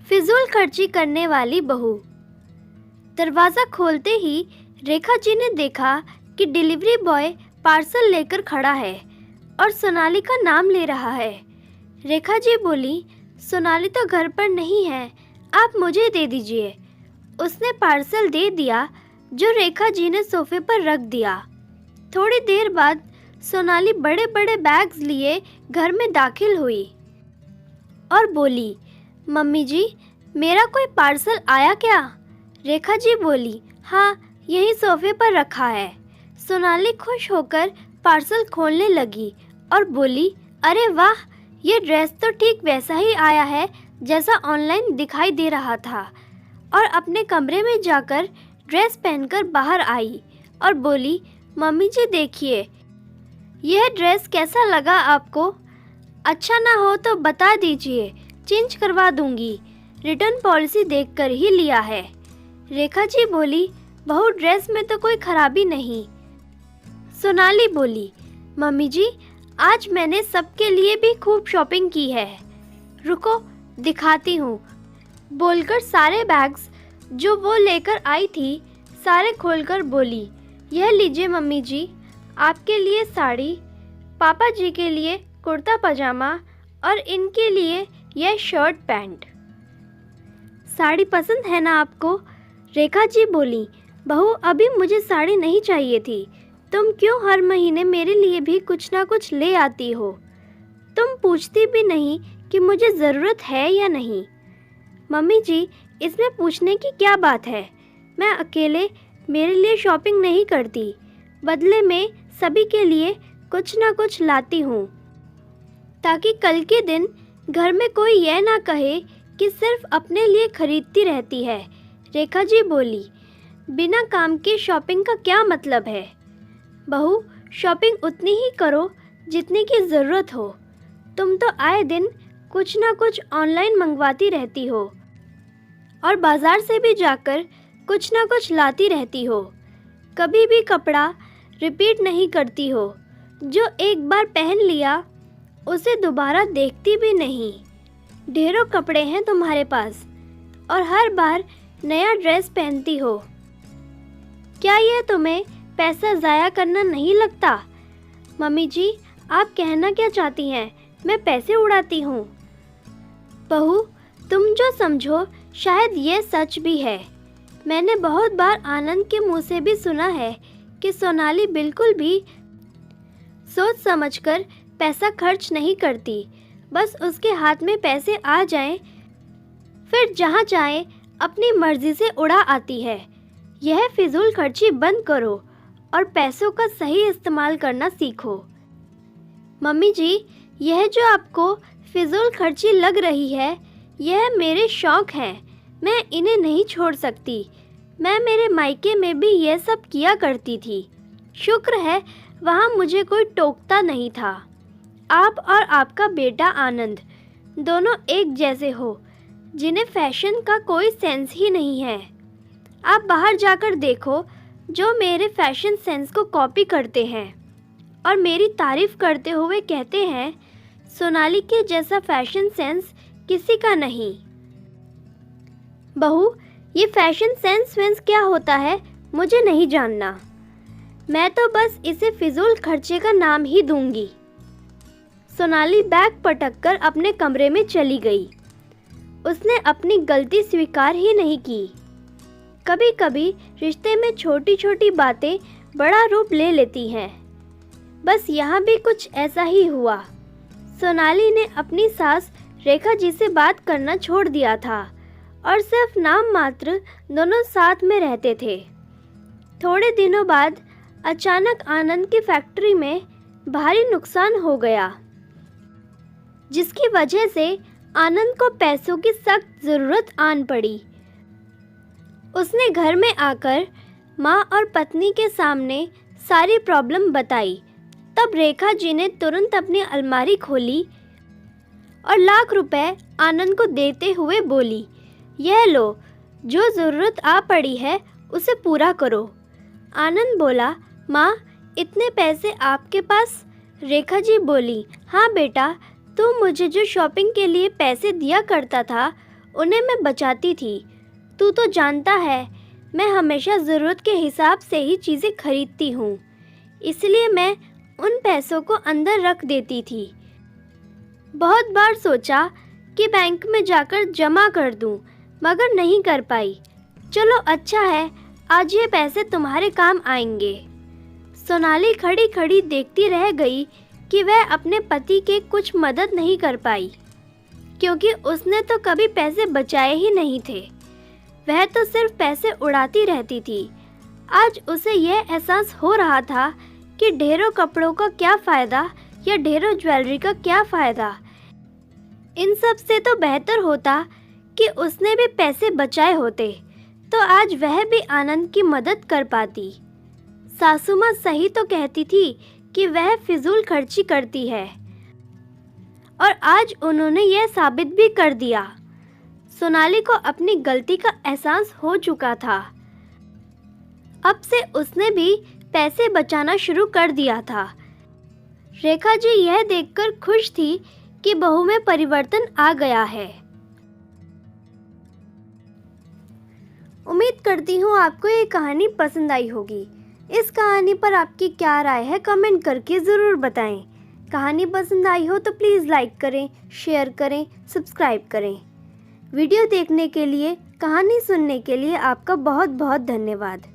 फिजूल खर्ची करने वाली बहू। दरवाज़ा खोलते ही रेखा जी ने देखा कि डिलीवरी बॉय पार्सल लेकर खड़ा है और सोनाली का नाम ले रहा है। रेखा जी बोली, सोनाली तो घर पर नहीं है, आप मुझे दे दीजिए। उसने पार्सल दे दिया जो रेखा जी ने सोफे पर रख दिया। थोड़ी देर बाद सोनाली बड़े बड़े बैग्स लिए घर में दाखिल हुई और बोली, मम्मी जी, मेरा कोई पार्सल आया क्या? रेखा जी बोली, हाँ, यही सोफे पर रखा है। सोनाली खुश होकर पार्सल खोलने लगी और बोली, अरे वाह, ये ड्रेस तो ठीक वैसा ही आया है जैसा ऑनलाइन दिखाई दे रहा था। और अपने कमरे में जाकर ड्रेस पहनकर बाहर आई और बोली, मम्मी जी देखिए, यह ड्रेस कैसा लगा आपको? अच्छा ना हो तो बता दीजिए, चेंज करवा दूंगी। रिटर्न पॉलिसी देखकर ही लिया है। रेखा जी बोली, बहू ड्रेस में तो कोई खराबी नहीं। सोनाली बोली, मम्मी जी, आज मैंने सबके लिए भी खूब शॉपिंग की है, रुको दिखाती हूँ। बोलकर सारे बैग्स जो वो लेकर आई थी सारे खोलकर बोली, यह लीजिए मम्मी जी, आपके लिए साड़ी, पापा जी के लिए कुर्ता पजामा और इनके लिए यह शर्ट पैंट। साड़ी पसंद है ना आपको? रेखा जी बोली, बहू अभी मुझे साड़ी नहीं चाहिए थी, तुम क्यों हर महीने मेरे लिए भी कुछ ना कुछ ले आती हो? तुम पूछती भी नहीं कि मुझे ज़रूरत है या नहीं। मम्मी जी, इसमें पूछने की क्या बात है? मैं अकेले मेरे लिए शॉपिंग नहीं करती, बदले में सभी के लिए कुछ ना कुछ लाती हूँ, ताकि कल के दिन घर में कोई यह ना कहे कि सिर्फ अपने लिए खरीदती रहती है। रेखा जी बोली, बिना काम के शॉपिंग का क्या मतलब है? बहू, शॉपिंग उतनी ही करो जितनी की ज़रूरत हो। तुम तो आए दिन कुछ ना कुछ ऑनलाइन मंगवाती रहती हो और बाज़ार से भी जाकर कुछ ना कुछ लाती रहती हो। कभी भी कपड़ा रिपीट नहीं करती हो, जो एक बार पहन लिया उसे दोबारा देखती भी नहीं। ढेरों कपड़े हैं तुम्हारे पास और हर बार नया ड्रेस पहनती हो। क्या यह तुम्हें पैसा ज़ाया करना नहीं लगता? मम्मी जी, आप कहना क्या चाहती हैं? मैं पैसे उड़ाती हूँ? बहू, तुम जो समझो शायद ये सच भी है। मैंने बहुत बार आनंद के मुंह से भी सुना है कि सोनाली बिल्कुल भी सोच समझकर पैसा खर्च नहीं करती, बस उसके हाथ में पैसे आ जाएं, फिर जहाँ चाहे अपनी मर्जी से उड़ा आती है। यह फिजूल खर्ची बंद करो और पैसों का सही इस्तेमाल करना सीखो। मम्मी जी, यह जो आपको फिजूल खर्ची लग रही है, यह मेरे शौक़ हैं, मैं इन्हें नहीं छोड़ सकती। मैं मेरे मायके में भी यह सब किया करती थी। शुक्र है वहाँ मुझे कोई टोकता नहीं था। आप और आपका बेटा आनंद दोनों एक जैसे हो, जिन्हें फैशन का कोई सेंस ही नहीं है। आप बाहर जाकर देखो, जो मेरे फैशन सेंस को कॉपी करते हैं और मेरी तारीफ़ करते हुए कहते हैं, सोनाली के जैसा फैशन सेंस किसी का नहीं। बहू, ये फैशन सेंस वेंस क्या होता है मुझे नहीं जानना। मैं तो बस इसे फिजूल खर्चे का नाम ही दूंगी। सोनाली बैग पटककर अपने कमरे में चली गई। उसने अपनी गलती स्वीकार ही नहीं की। कभी कभी रिश्ते में छोटी छोटी बातें बड़ा रूप ले लेती हैं। बस यहाँ भी कुछ ऐसा ही हुआ। सोनाली ने अपनी सास रेखा जी से बात करना छोड़ दिया था और सिर्फ नाम मात्र दोनों साथ में रहते थे। थोड़े दिनों बाद अचानक आनंद की फैक्ट्री में भारी नुकसान हो गया, जिसकी वजह से आनंद को पैसों की सख्त ज़रूरत आन पड़ी। उसने घर में आकर माँ और पत्नी के सामने सारी प्रॉब्लम बताई। तब रेखा जी ने तुरंत अपनी अलमारी खोली और लाख रुपए आनंद को देते हुए बोली, यह लो, जो ज़रूरत आ पड़ी है उसे पूरा करो। आनंद बोला, माँ, इतने पैसे आपके पास? रेखा जी बोली, हाँ बेटा, तू मुझे जो शॉपिंग के लिए पैसे दिया करता था उन्हें मैं बचाती थी। तू तो जानता है मैं हमेशा ज़रूरत के हिसाब से ही चीज़ें खरीदती हूँ, इसलिए मैं उन पैसों को अंदर रख देती थी। बहुत बार सोचा कि बैंक में जाकर जमा कर दूँ, मगर नहीं कर पाई। चलो अच्छा है, आज ये पैसे तुम्हारे काम आएंगे। सोनाली खड़ी खड़ी देखती रह गई कि वह अपने पति के कुछ मदद नहीं कर पाई, क्योंकि उसने तो कभी पैसे बचाए ही नहीं थे। वह तो सिर्फ पैसे उड़ाती रहती थी। आज उसे यह एहसास हो रहा था कि ढेरों कपड़ों का क्या फ़ायदा या ढेरों ज्वेलरी का क्या फ़ायदा। इन सब से तो बेहतर होता कि उसने भी पैसे बचाए होते, तो आज वह भी आनंद की मदद कर पाती। सासू माँ सही तो कहती थी कि वह फिजूल खर्ची करती है, और आज उन्होंने यह साबित भी कर दिया। सोनाली को अपनी गलती का एहसास हो चुका था। अब से उसने भी पैसे बचाना शुरू कर दिया था। रेखा जी यह देखकर खुश थी कि बहू में परिवर्तन आ गया है। उम्मीद करती हूँ आपको ये कहानी पसंद आई होगी। इस कहानी पर आपकी क्या राय है कमेंट करके ज़रूर बताएं। कहानी पसंद आई हो तो प्लीज़ लाइक करें, शेयर करें, सब्सक्राइब करें। वीडियो देखने के लिए, कहानी सुनने के लिए आपका बहुत बहुत धन्यवाद।